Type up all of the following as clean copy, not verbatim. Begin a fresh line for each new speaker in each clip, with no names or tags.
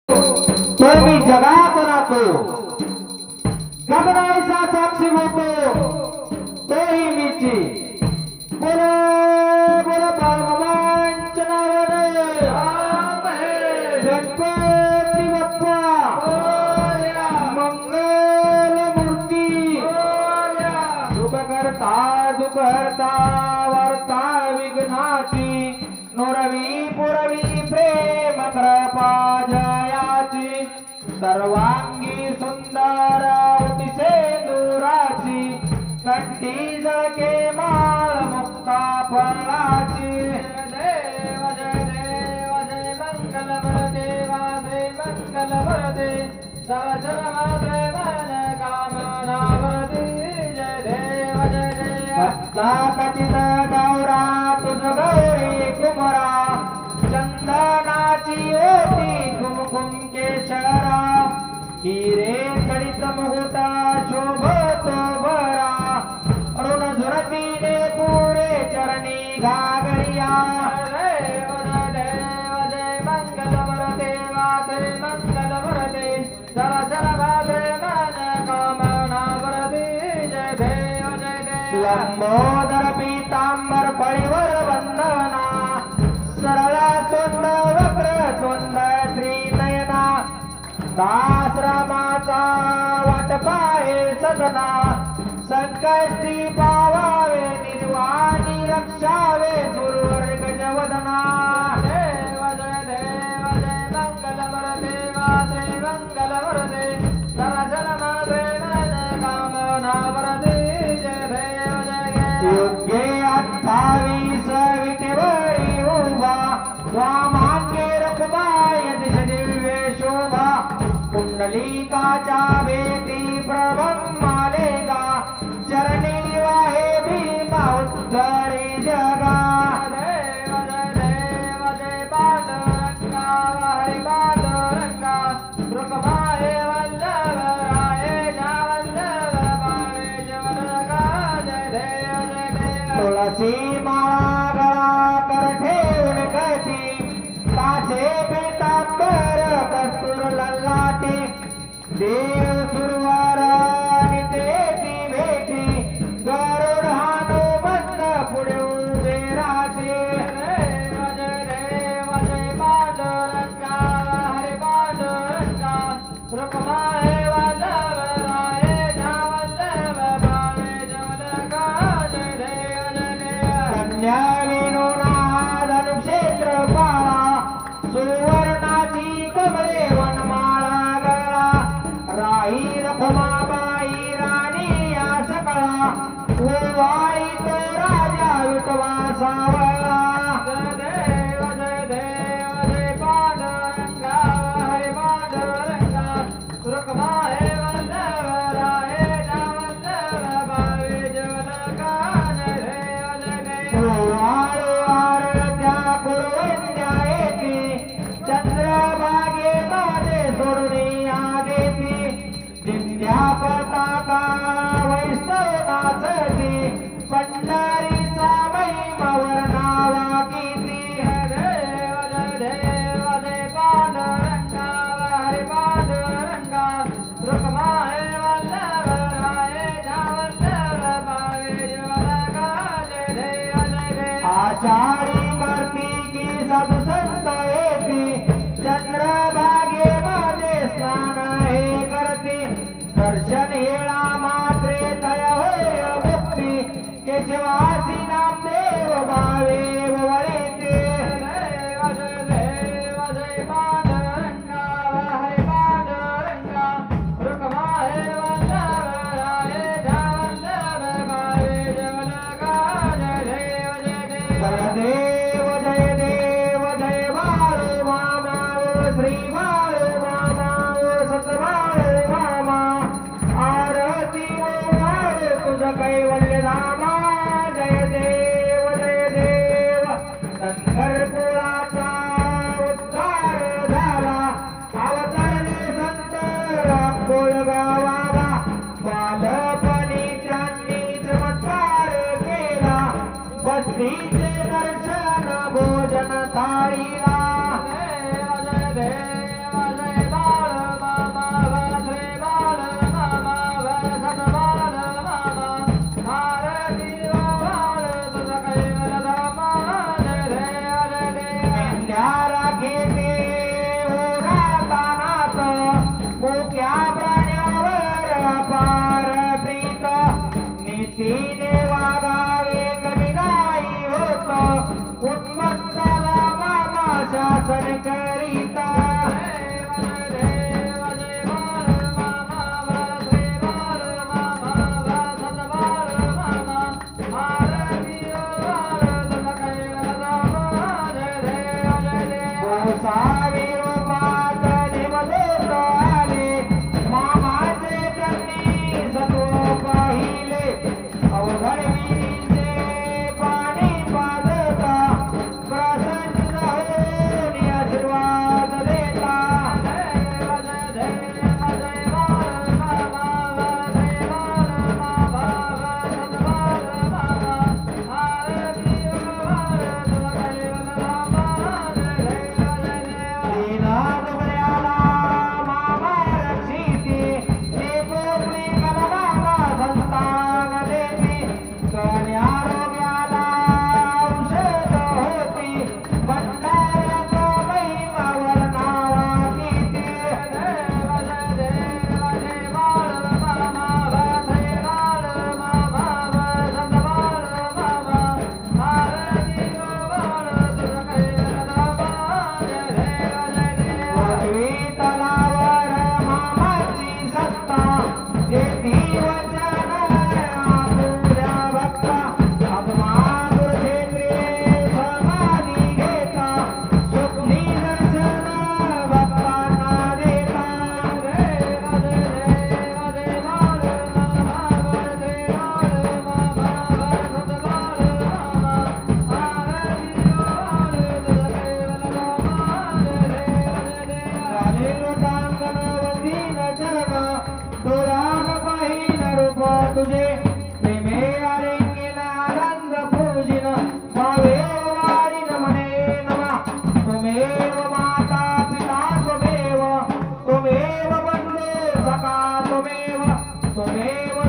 तो मी जगात राहतो गगनाईचा साक्षी होतो तोही मीची बोला बोला बाळमामांच्या नावाने गणपती बाप्पा मंगल मूर्ती दुख करता वार्ता विघ्नाची नुरवी पुरवी प्रेम कृपा जयाची सर्वांगी सुंदर उठिसे दुराची कंठी जळके माळ मुक्ता फळाची देव जय देव जय मंगल देवा जय मंगल वरदे सर्व जय मन कामना वरदे जय देव जय देव भक्ता कथित गौरा तुझ गौरी कुमरा चंदनाची ओटी कुमकुम केशरा हिरे जडित मुकुटा शोभतो बरा अरुण झुरतीने पुरे चरणी घागरिया देव देव जय मंगल देवा जय मंगल वरदे सर्व मन कामना वरदे जय देव जय देव लंबोदर पीतांबर पळीवर वंदना सरळ तोंड वक्र तोंड त्रिनयना दाश्रमाचा वाटपाहे सदना संकष्टी पावावे निर्वाणी रक्षावे दुर्वर गजवदना देव जय मंगल देवा जय मंगल वरदे सर्व मन कामना वरदे जय देव जय योग्य 28 विटेवरी उभा स्वामांगे रखबाय दिश दिव्य शोभा कुंडलिकाच्या भेटी प्रब्रह्मालेगा चरणी वाहे भीमा उद्धरी जगा देव जय पांडुरंगा हरी पांडुरंगा रुक्माये वल्लभ राये जा वल्लभ पावे जवलगा जय देव जय देव तुळसी माळा गळा कर ठेवून कधी काचे पीतांबर कस्तूर ललाटी देव सुरवार नितेची भेटी गरुड हनुमंत पुढे उभे राहते देव जय पांडुरंगा हरी पांडुरंगा रुक्माये वल्लभ राये जा वल्लभ पावे जवलगा जय देव जय देव कन्या धनुक्षेत्र पाळा सुवर्णाची कमळे वनमाळा गळा राही रखुमाबाई राणी या सकळा उवाळी तो राजा विठवा सावळा देव जय पांडुरंगा हरी पांडुरंगा रुक्माये वल्लभ राये जा वल्लभ पावे जवलगा जय देव जय देव चंद्रभागे माझे सोडून आगेती दिंड्या पताका वैष्णवनाथी पंढरीचा महिमा वर्णावा किती देव जय पांडुरंगा हरी पांडुरंगा रुक्माये वल्लभ राये जा वल्लभ पावे जवलगा जय देव जय देव आषाढी कार्तिकी साधू संत चंद्रभागे माझे स्नान हे करते दर्शन हेळा मात्रे तय होय मुक्ती केशवासी नामदेव भावे वळते देव जय पांडुरंगा हरी पांडुरंगा रुक्माये वल्लभ राये जा वल्लभ पावे जवलगा जय देव जय देव जय बाळू मामा श्री बाळू मामा सतबाळू मामा आरती बाळू तुझ कैवल्य धामा जय देव शंकर कुळाचा उद्धार झाला अवतरले संत कोळगावाला बालपणी त्यांनी चमत्कार केला बस्तीचे दर्शन भोजन थाळीला देव जय भीतीने वागावे कमी नाही होत उन्मत्ताला मामा शासन करीता तुझे प्रेमे आलिंगन आनंद पूजिन भावेव वारिन मने नमः त्वमेव माता पिता त्वमेव बन्धु सखा त्वमेव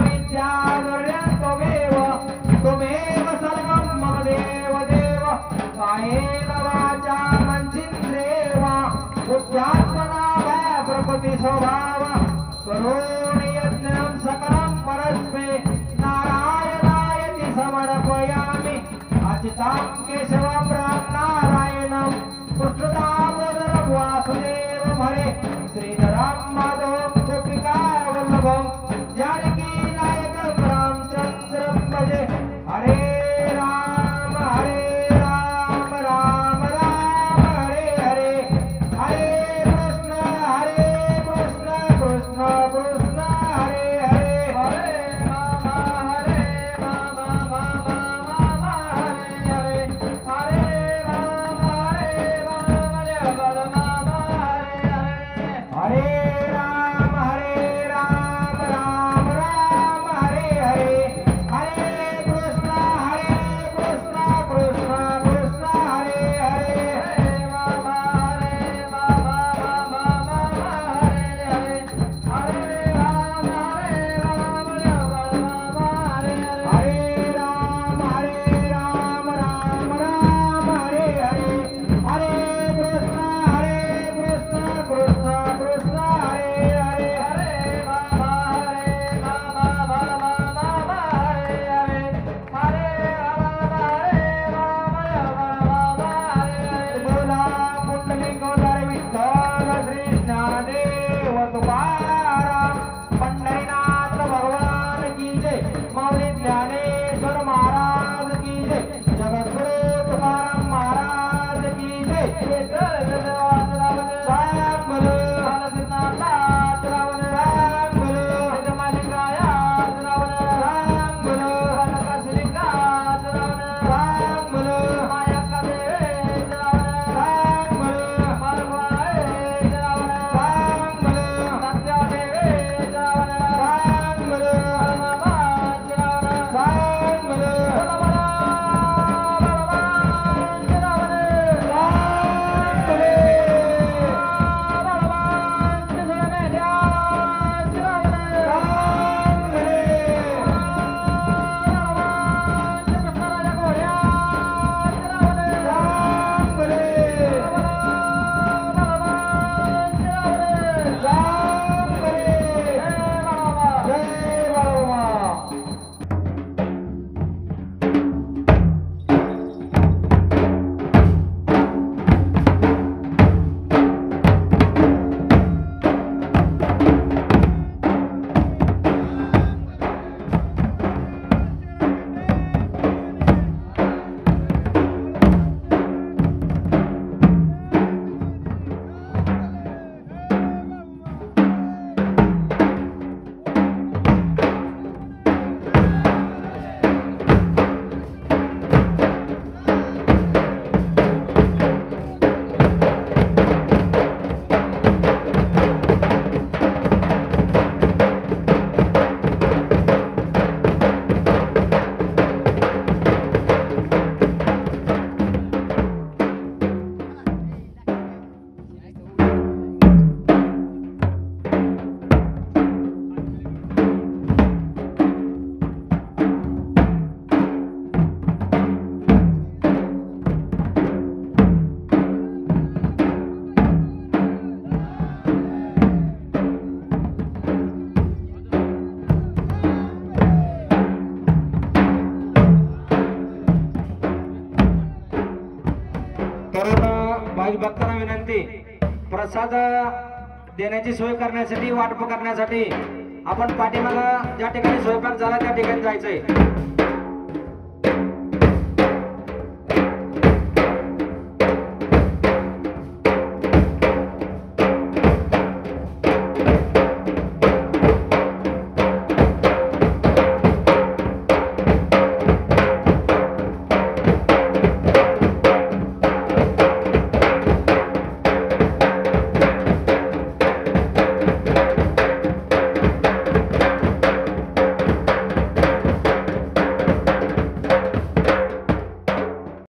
विद्याधर्यं त्वमेव सर्वं मम देव कायेन वाचा मनसिन्द्रियेर्वा बुद्ध्यात्मना वा प्रकृति स्वभाव करोमि यज्ञं सकलं परस्मै नारायणाय समर्पयामि अच्युतं केशवं रामनारायणं कृष्णदामोदरं वासुदेवं हरे श्रीधरं माधवं गोपिकावल्लभं जानकीनायकं रामचन्द्रं भजे हरे राम राम राम हरे हरे हरे कृष्ण कृष्ण कृष्ण हरे हरे हरे राम हरे राम राम राम हरे हरे हरे राम प्रसाद देण्याची सोय करण्यासाठी वाटप करण्यासाठी आपण पाठीमागं ज्या ठिकाणी स्वयंपाक झाला त्या ठिकाणी जायचंय.